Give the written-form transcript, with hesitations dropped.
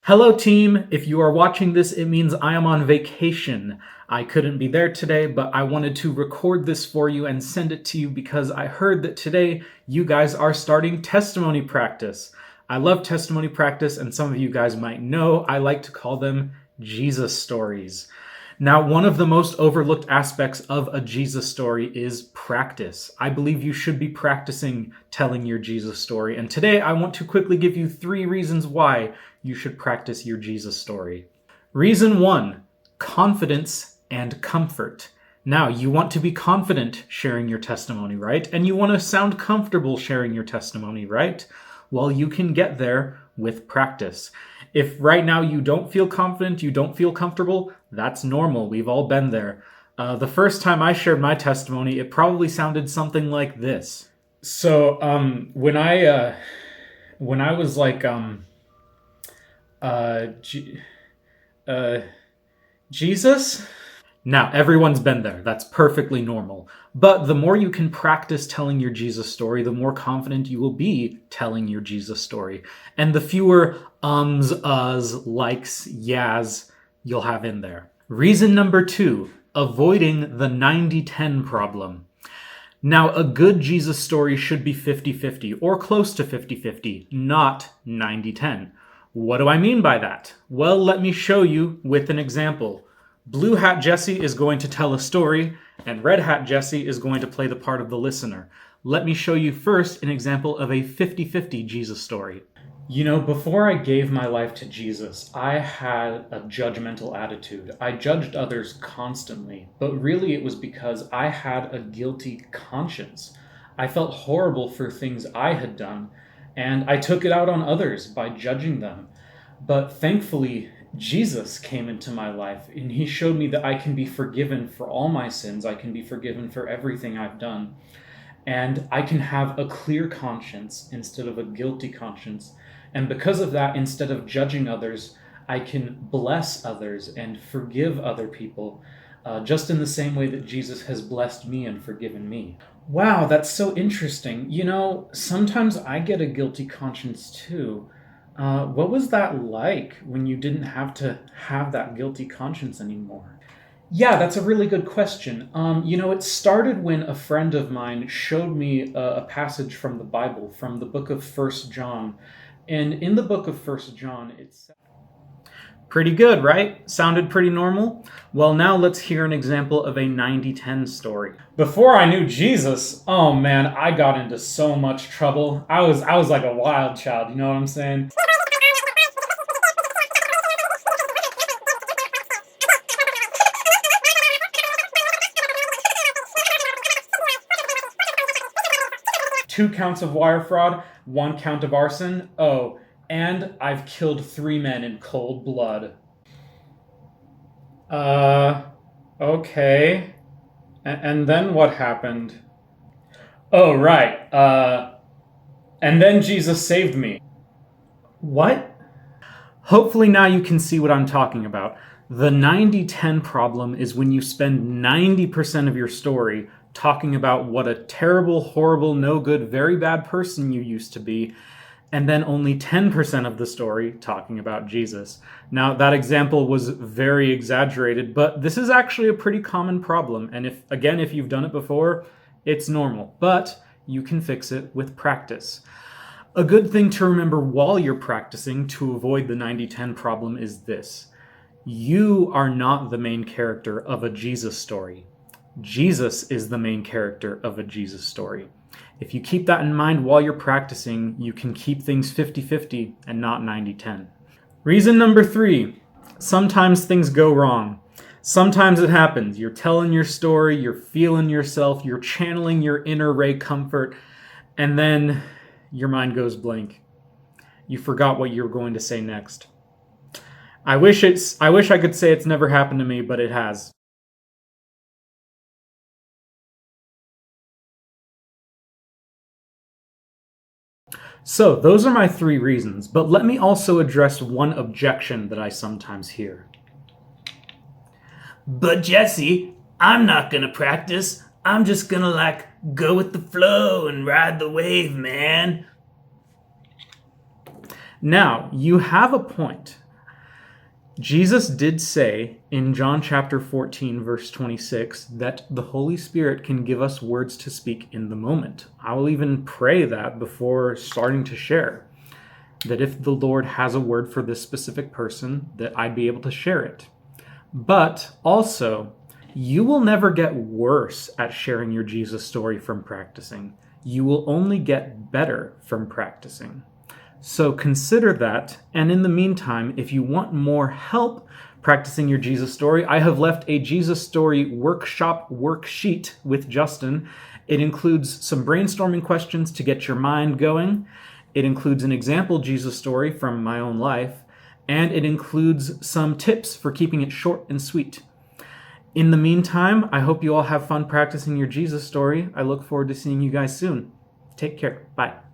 Hello, team. If you are watching this, it means I am on vacation. I couldn't be there today, but I wanted to record this for you and send it to you because I heard that today you guys are starting testimony practice. I love testimony practice, and some of you guys might know I like to call them Jesus stories. Now, one of the most overlooked aspects of a Jesus story is practice. I believe you should be practicing telling your Jesus story. And today I want to quickly give you 3 reasons why you should practice your Jesus story. Reason 1, confidence and comfort. Now, you want to be confident sharing your testimony, right? And you want to sound comfortable sharing your testimony, right? Well, you can get there with practice. If right now you don't feel confident, you don't feel comfortable, that's normal. We've all been there. The first time I shared my testimony, it probably sounded something like this. So when I was like Jesus. Now, everyone's been there. That's perfectly normal. But the more you can practice telling your Jesus story, the more confident you will be telling your Jesus story. And the fewer ums, uhs, likes, yeahs you'll have in there. Reason number 2, avoiding the 90-10 problem. Now, a good Jesus story should be 50-50 or close to 50-50, not 90-10. What do I mean by that? Well, let me show you with an example. Blue Hat Jesse is going to tell a story, and Red Hat Jesse is going to play the part of the listener. Let me show you first an example of a 50-50 Jesus story. You know, before I gave my life to Jesus, I had a judgmental attitude. I judged others constantly, but really it was because I had a guilty conscience. I felt horrible for things I had done, and I took it out on others by judging them. But thankfully, Jesus came into my life, and he showed me that I can be forgiven for all my sins. I can be forgiven for everything I've done. And I can have a clear conscience instead of a guilty conscience. And because of that, instead of judging others, I can bless others and forgive other people, just in the same way that Jesus has blessed me and forgiven me. Wow, that's so interesting. You know, sometimes I get a guilty conscience too. What was that like when you didn't have to have that guilty conscience anymore? Yeah, that's a really good question. You know, it started when a friend of mine showed me a passage from the Bible, from the book of 1 John. And in the book of 1 John, it's pretty good, right? Sounded pretty normal? Well, now let's hear an example of a 90-10 story. Before I knew Jesus, oh man, I got into so much trouble. I was like a wild child, you know what I'm saying? Two counts of wire fraud, 1 count of arson. Oh, and I've killed 3 men in cold blood. Okay. And then what happened? Oh, right. And then Jesus saved me. What? Hopefully now you can see what I'm talking about. The 90-10 problem is when you spend 90% of your story talking about what a terrible, horrible, no good, very bad person you used to be, and then only 10% of the story talking about Jesus. Now, that example was very exaggerated, but this is actually a pretty common problem. And if you've done it before, it's normal, but you can fix it with practice. A good thing to remember while you're practicing to avoid the 90-10 problem is this. You are not the main character of a Jesus story. Jesus is the main character of a Jesus story. If you keep that in mind while you're practicing, you can keep things 50-50 and not 90-10. Reason number 3, sometimes things go wrong. Sometimes it happens. You're telling your story, you're feeling yourself, you're channeling your inner Ray Comfort, and then your mind goes blank. You forgot what you were going to say next. I wish I could say it's never happened to me, but it has. So those are my 3 reasons, but let me also address one objection that I sometimes hear. But Jesse, I'm not gonna practice. I'm just gonna go with the flow and ride the wave, man. Now, you have a point, Jesus did say in John chapter 14, verse 26, that the Holy Spirit can give us words to speak in the moment. I will even pray that before starting to share, that if the Lord has a word for this specific person, that I'd be able to share it. But also, you will never get worse at sharing your Jesus story from practicing. You will only get better from practicing. So consider that, and in the meantime, if you want more help practicing your Jesus story, I have left a Jesus story workshop worksheet with Justin. It includes some brainstorming questions to get your mind going. It includes an example Jesus story from my own life, and it includes some tips for keeping it short and sweet. In the meantime, I hope you all have fun practicing your Jesus story. I look forward to seeing you guys soon. Take care. Bye.